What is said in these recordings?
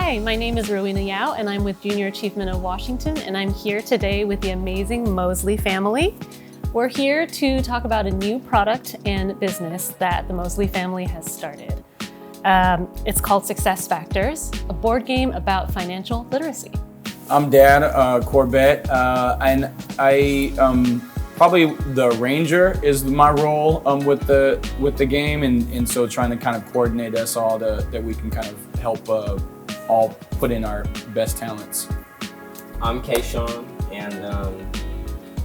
Hi, my name is Rowena Yao, and I'm with Junior Achievement of Washington, and I'm here today with the amazing Mosley family. We're here to talk about a new product and business that the Mosley family has started. It's called Success Factors, a board game about financial literacy. I'm Dan Corbett, and I probably the ranger is my role with the game, and so trying to kind of coordinate us all that we can kind of help all put in our best talents. I'm Kayshawn, and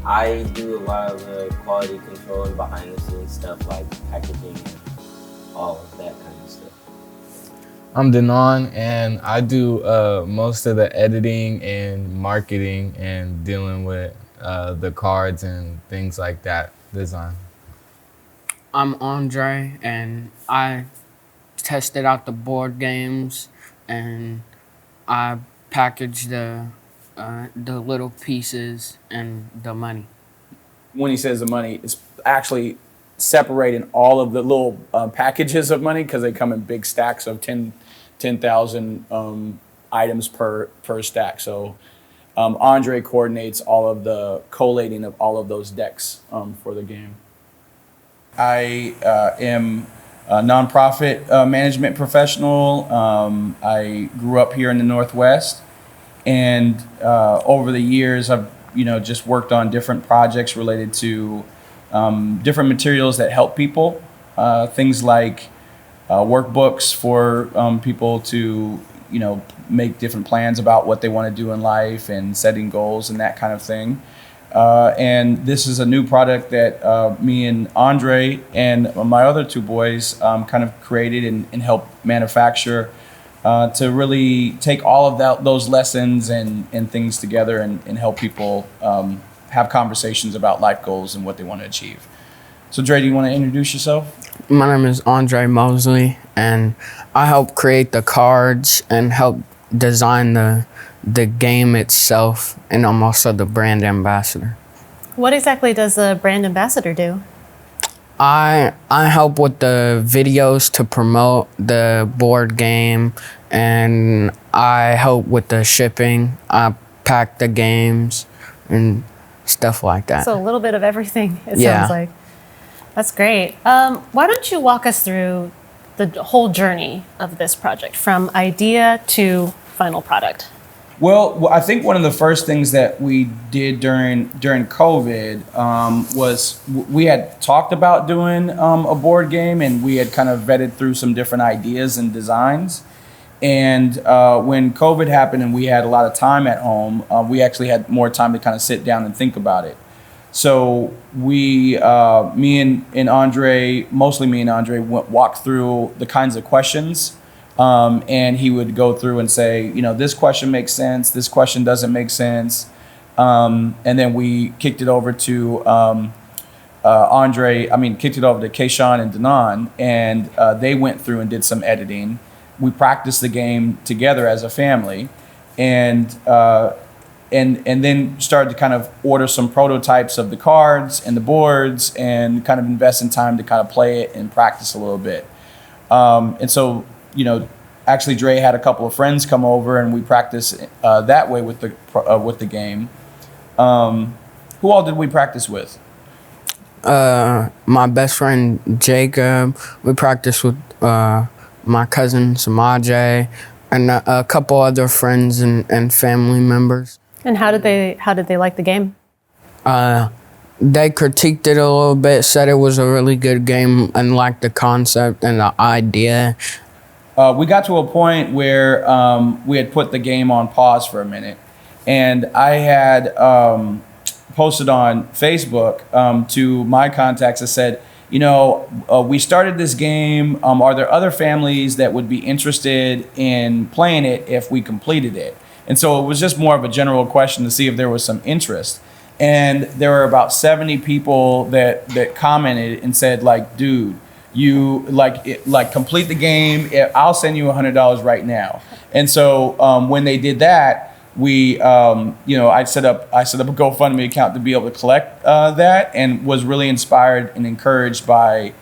I do a lot of the quality control and behind the scenes stuff like packaging and all of that kind of stuff. I'm Denon, and I do most of the editing and marketing and dealing with the cards and things like that design. I'm Andre, and I tested out the board games, and I packaged the little pieces and the money. When he says the money, it's actually separating all of the little packages of money because they come in big stacks of 10,000 items per stack. So Andre coordinates all of the collating of all of those decks for the game. I am a nonprofit management professional. I grew up here in the Northwest, and over the years I've just worked on different projects related to different materials that help people, things like workbooks for people to make different plans about what they want to do in life and setting goals and that kind of thing. And this is a new product that me and Andre and my other two boys kind of created and helped manufacture to really take all of those lessons and things together and help people have conversations about life goals and what they want to achieve. So Dre, do you want to introduce yourself? My name is Andre Mosley, and I help create the cards and help design the game itself, and I'm also the brand ambassador. What exactly does a brand ambassador do? I help with the videos to promote the board game, and I help with the shipping. I pack the games and stuff like that. So a little bit of everything, it Yeah. sounds like. That's great. Why don't you walk us through the whole journey of this project, from idea to final product? Well, I think one of the first things that we did during COVID was we had talked about doing a board game, and we had kind of vetted through some different ideas and designs. And when COVID happened and we had a lot of time at home, we actually had more time to kind of sit down and think about it. So me and Andre, mostly me and Andre, walked through the kinds of questions. And he would go through and say, this question makes sense, this question doesn't make sense. And then we kicked it over to kicked it over to Kayshawn and Denon, and they went through and did some editing. We practiced the game together as a family, and then started to kind of order some prototypes of the cards and the boards and kind of invest in time to kind of play it and practice a little bit. And so, actually Dre had a couple of friends come over and we practiced that way with the game. Who all did we practice with? My best friend Jacob. We practiced with my cousin Samajay and a couple other friends and family members. And how did they like the game? They critiqued it a little bit, said it was a really good game and liked the concept and the idea. We got to a point where we had put the game on pause for a minute, and I had posted on Facebook to my contacts that said, we started this game. Are there other families that would be interested in playing it if we completed it? And so it was just more of a general question to see if there was some interest. And there were about 70 people that commented and said, dude, you complete the game. I'll send you $100 right now. And so when they did that, we I set up a GoFundMe account to be able to collect that, and was really inspired and encouraged by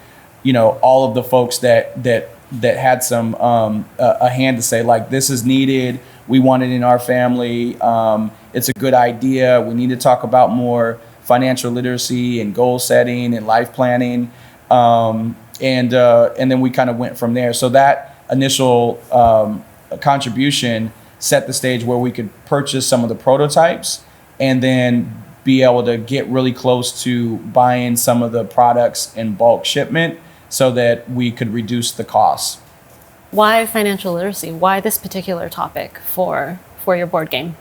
all of the folks that that had some a hand to say, like, this is needed. We want it in our family. It's a good idea. We need to talk about more financial literacy and goal setting and life planning. And then we kind of went from there. So that initial contribution set the stage where we could purchase some of the prototypes and then be able to get really close to buying some of the products in bulk shipment so that we could reduce the costs. Why financial literacy? Why this particular topic for your board game?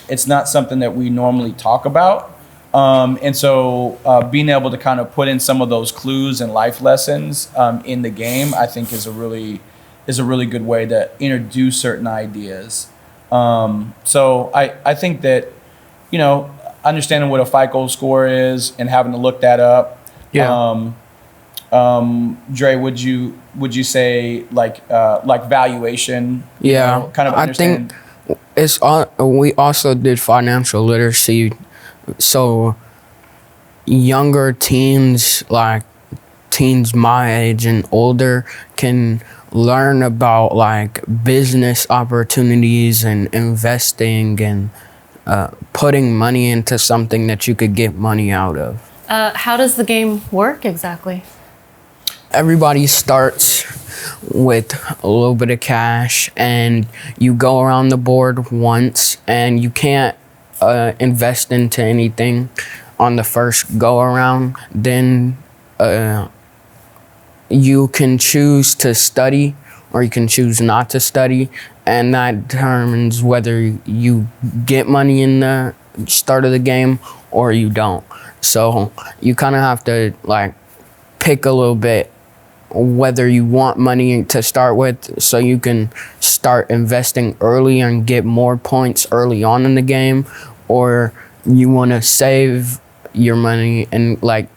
It's not something that we normally talk about. And so being able to kind of put in some of those clues and life lessons in the game, I think is a really good way to introduce certain ideas. So I think that, you know, understanding what a FICO score is and having to look that up. Yeah. Dre, would you say like valuation? You Yeah. know, kind of I understand. think we also did financial literacy, so younger teens, like teens my age and older, can learn about like business opportunities and investing and putting money into something that you could get money out of. How does the game work exactly? Everybody starts with a little bit of cash and you go around the board once, and you can't invest into anything on the first go around. Then you can choose to study or you can choose not to study, and that determines whether you get money in the start of the game or you don't. So you kind of have to like pick a little bit whether you want money to start with, so you can start investing early and get more points early on in the game, or you want to save your money and like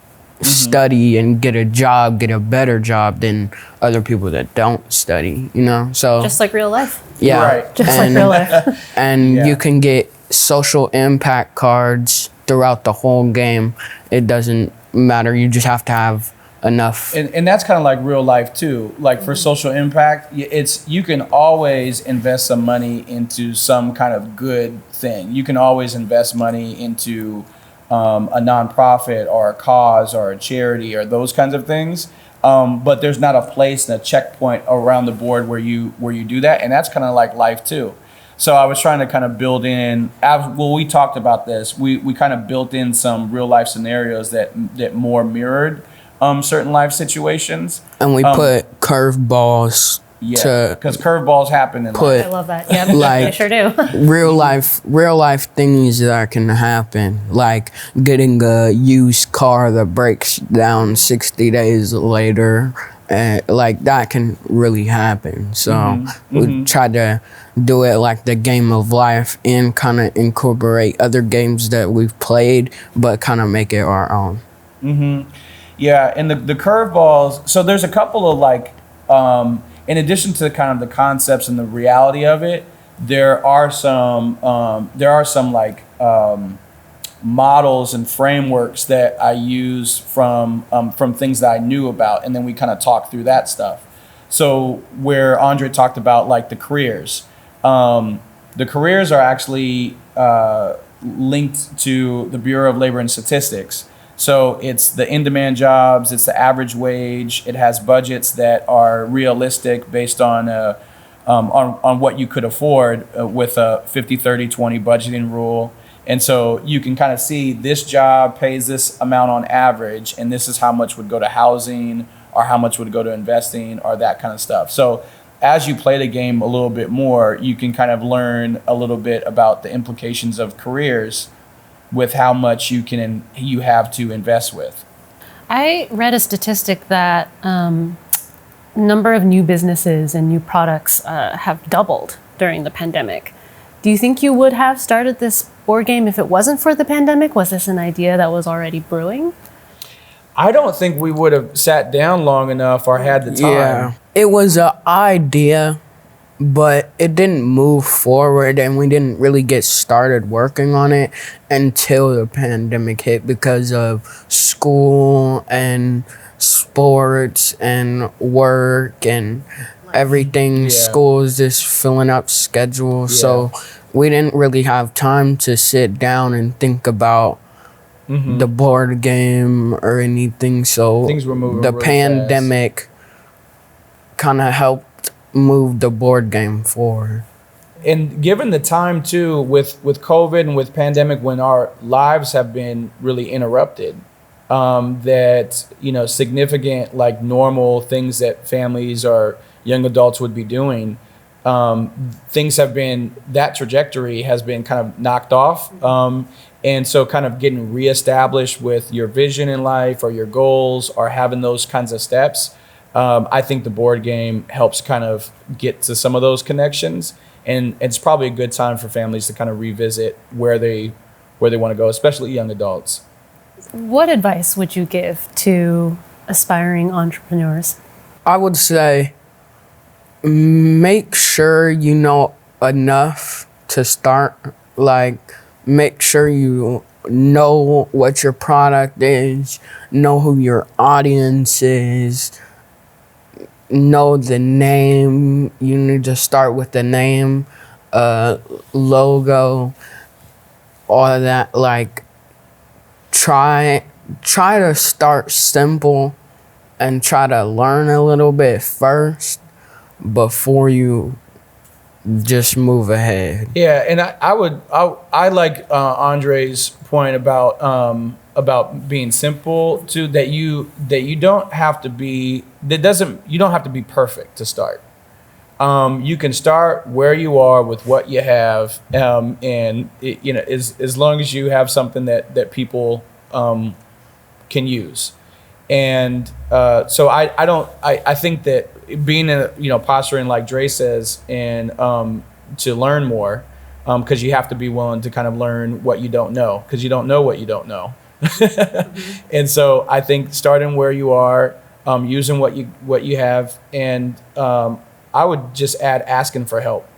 study and get a job, get a better job than other people that don't study, you know? So Just like real life. yeah, Right. Just like real life. and Yeah. you can get social impact cards throughout the whole game. It doesn't matter, you just have to have enough. And that's kind of like real life too. Like for social impact, you can always invest some money into some kind of good thing. You can always invest money into a nonprofit or a cause or a charity or those kinds of things. But there's not a place and a checkpoint around the board where you do that, and that's kind of like life too. So I was trying to kind of build in. Well, we talked about this. We kind of built in some real life scenarios that more mirrored certain life situations. And we put curveballs Yeah, to because curveballs happen in life. put I love that. Yeah, Like- I sure do. real life things that can happen, like getting a used car that breaks down 60 days later. Like that can really happen. So we tried to do it like the game of life and kind of incorporate other games that we've played, but kind of make it our own. Yeah, and the curveballs. So there's a couple of like, in addition to kind of the concepts and the reality of it, there are some like models and frameworks that I use from things that I knew about, and then we kind of talk through that stuff. So where Andre talked about like the careers are actually linked to the Bureau of Labor and Statistics. So it's the in-demand jobs, it's the average wage, it has budgets that are realistic based on what you could afford with a 50-30-20 budgeting rule. And so you can kind of see this job pays this amount on average, and this is how much would go to housing or how much would go to investing or that kind of stuff. So as you play the game a little bit more, you can kind of learn a little bit about the implications of careers with how much you have to invest with. I read a statistic that number of new businesses and new products have doubled during the pandemic. Do you think you would have started this board game if it wasn't for the pandemic? Was this an idea that was already brewing? I don't think we would have sat down long enough or had the time. Yeah, it was an idea, but it didn't move forward, and we didn't really get started working on it until the pandemic hit because of school and sports and work and everything. Yeah. School is just filling up schedules. So we didn't really have time to sit down and think about the board game or anything. So Things were moving the really pandemic kind of helped move the board game forward. And given the time too, with COVID and with pandemic, when our lives have been really interrupted, that significant like normal things that families or young adults would be doing, things have been, that trajectory has been kind of knocked off, and so kind of getting reestablished with your vision in life or your goals or having those kinds of steps. I think the board game helps kind of get to some of those connections. And it's probably a good time for families to kind of revisit where they want to go, especially young adults. What advice would you give to aspiring entrepreneurs? I would say make sure you know enough to start. Like, make sure you know what your product is, know who your audience is, know the name. You need to start with the name, logo, all of that. Like, try to start simple and try to learn a little bit first before you just move ahead. Yeah, and I like Andre's point about being simple too. That you don't have to be you don't have to be perfect to start. You can start where you are with what you have, and as long as you have something that people can use. And so I think that being posturing like Dre says, and to learn more, because you have to be willing to kind of learn what you don't know, because you don't know what you don't know. And so I think starting where you are, using what you have, and I would just add asking for help.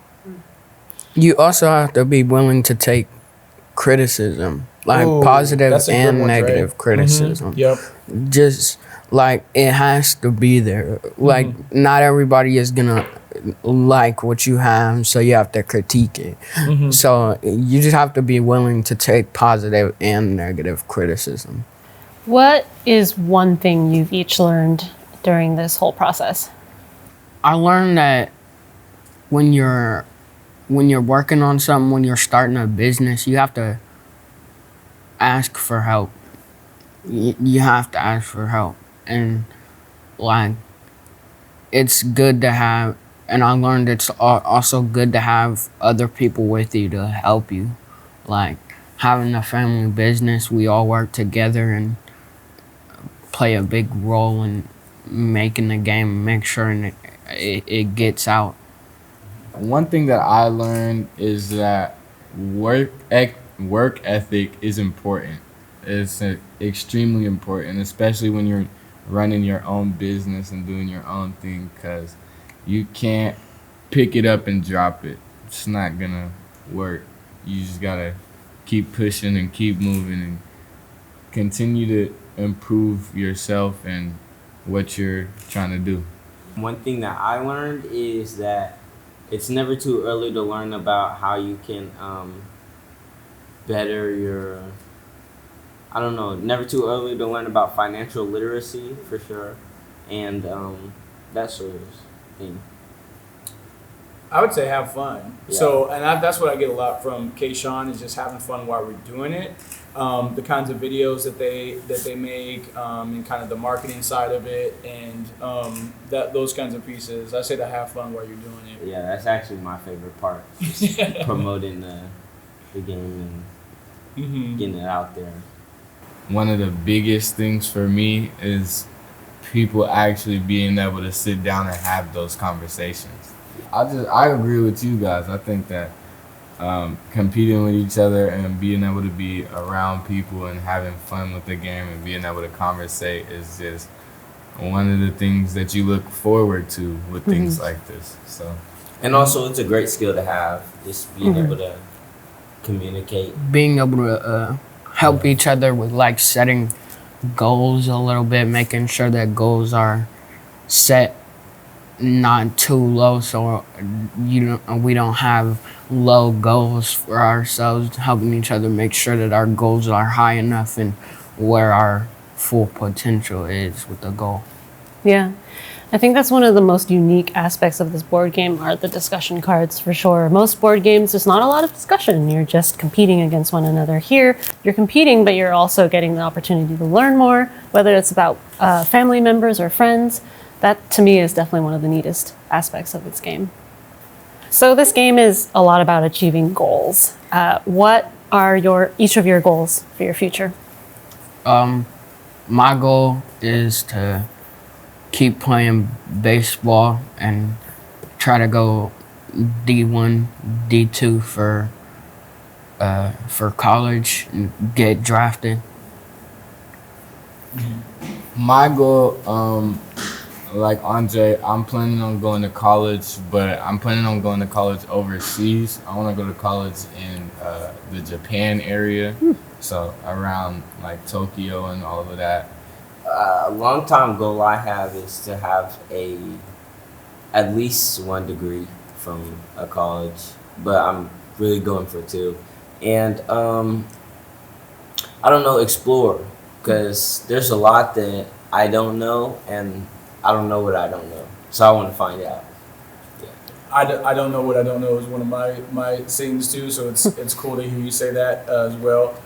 You also have to be willing to take criticism, like Ooh, positive that's a good and one, Dre. negative criticism. Yep. Just like, it has to be there. Like, not everybody is gonna like what you have, so you have to critique it. So you just have to be willing to take positive and negative criticism. What is one thing you've each learned during this whole process? I learned that when you're working on something, when you're starting a business, you have to ask for help. You have to ask for help. And like, it's good to have, and I learned it's also good to have other people with you to help you. Like, having a family business, we all work together and play a big role in making the game, make sure it gets out. One thing that I learned is that work ethic is important. It's extremely important, especially when you're running your own business and doing your own thing, because you can't pick it up and drop it. It's not gonna work. You just gotta keep pushing and keep moving and continue to improve yourself and what you're trying to do. One thing that I learned is that it's never too early to learn about how you can better your, never too early to learn about financial literacy, for sure, and that sort of thing. I would say have fun. Yeah. So, and that's what I get a lot from Kayshawn, is just having fun while we're doing it. The kinds of videos that they make, and kind of the marketing side of it, and those kinds of pieces. I say to have fun while you're doing it. Yeah, that's actually my favorite part. Just promoting the game and getting it out there. One of the biggest things for me is people actually being able to sit down and have those conversations. I agree with you guys. I think that competing with each other and being able to be around people and having fun with the game and being able to conversate is just one of the things that you look forward to with things like this. So, and also it's a great skill to have, just being able to communicate. Being able to help each other with like setting goals a little bit, making sure that goals are set not too low, so we don't have low goals for ourselves, helping each other make sure that our goals are high enough and where our full potential is with the goal. Yeah. I think that's one of the most unique aspects of this board game are the discussion cards for sure. Most board games, there's not a lot of discussion. You're just competing against one another. Here, you're competing, but you're also getting the opportunity to learn more, whether it's about family members or friends. That, to me, is definitely one of the neatest aspects of this game. So this game is a lot about achieving goals. What are each of your goals for your future? My goal is to keep playing baseball and try to go D1, D2 for college and get drafted. My goal, like Andre, I'm planning on going to college, but I'm planning on going to college overseas. I want to go to college in the Japan area, so around like Tokyo and all of that. A long time goal I have is to have at least 1 degree from a college, but I'm really going for 2. And I don't know, explore, because there's a lot that I don't know, and I don't know what I don't know, so I want to find out. I don't know what I don't know is one of my things too, so it's cool to hear you say that as well.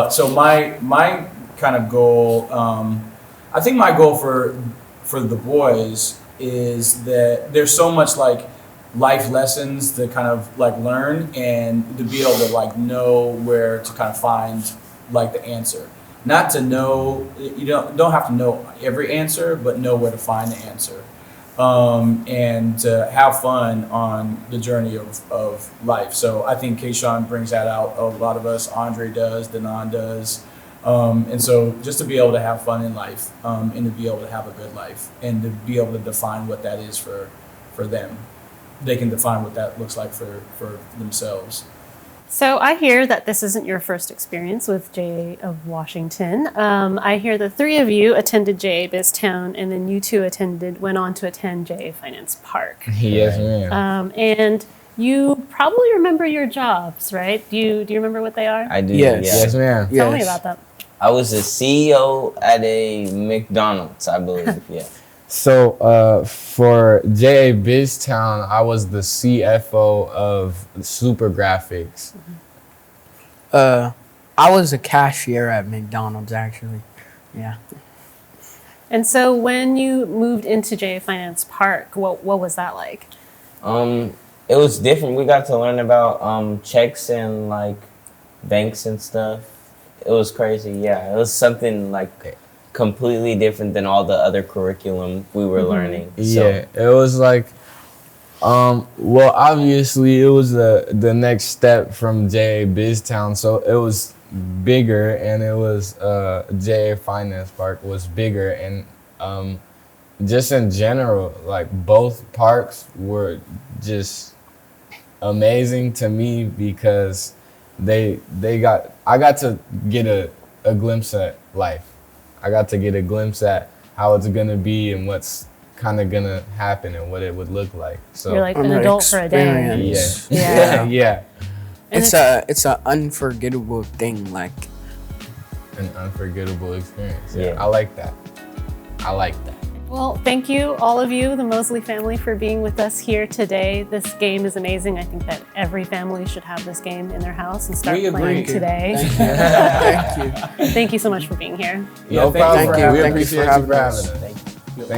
So my kind of goal, I think my goal for the boys is that there's so much like life lessons to kind of like learn and to be able to like know where to kind of find like the answer. Not to know, you don't have to know every answer, but know where to find the answer. And to have fun on the journey of life. So I think Kayshawn brings that out. A lot of us, Andre does, Denon does. And so just to be able to have fun in life, and to be able to have a good life, and to be able to define what that is for them. They can define what that looks like for themselves. So I hear that this isn't your first experience with JA of Washington. I hear the 3 of you attended JA BizTown, and then you 2 went on to attend JA Finance Park. Yes, ma'am. And you probably remember your jobs, right? Do you remember what they are? I do. Yes. Yeah. Yes, ma'am. Tell me Yes. about that. I was a CEO at a McDonald's, I believe. Yeah. So for JA BizTown, I was the CFO of Super Graphics. I was a cashier at McDonald's, actually. Yeah. And so when you moved into JA Finance Park, what was that like? It was different. We got to learn about checks and like banks and stuff. It was crazy. Yeah, it was something like completely different than all the other curriculum we were learning. Yeah, it was like, well, obviously it was the next step from JA BizTown, so it was bigger, and it was JA Finance Park was bigger, and just in general, like both parks were just amazing to me because I got to get a glimpse at life. I got to get a glimpse at how it's gonna be and what's kind of gonna happen and what it would look like. So You're like an adult for a day. Experience. Yeah. yeah, And It's a unforgettable thing. Like, an unforgettable experience. Yeah. I like that. I like that. Well, thank you, all of you, the Mosley family, for being with us here today. This game is amazing. I think that every family should have this game in their house and start We playing agree. today. thank you. Thank you so much for being here. Yeah, No problem. Thank you. We Thank you for appreciate you having for us. having us.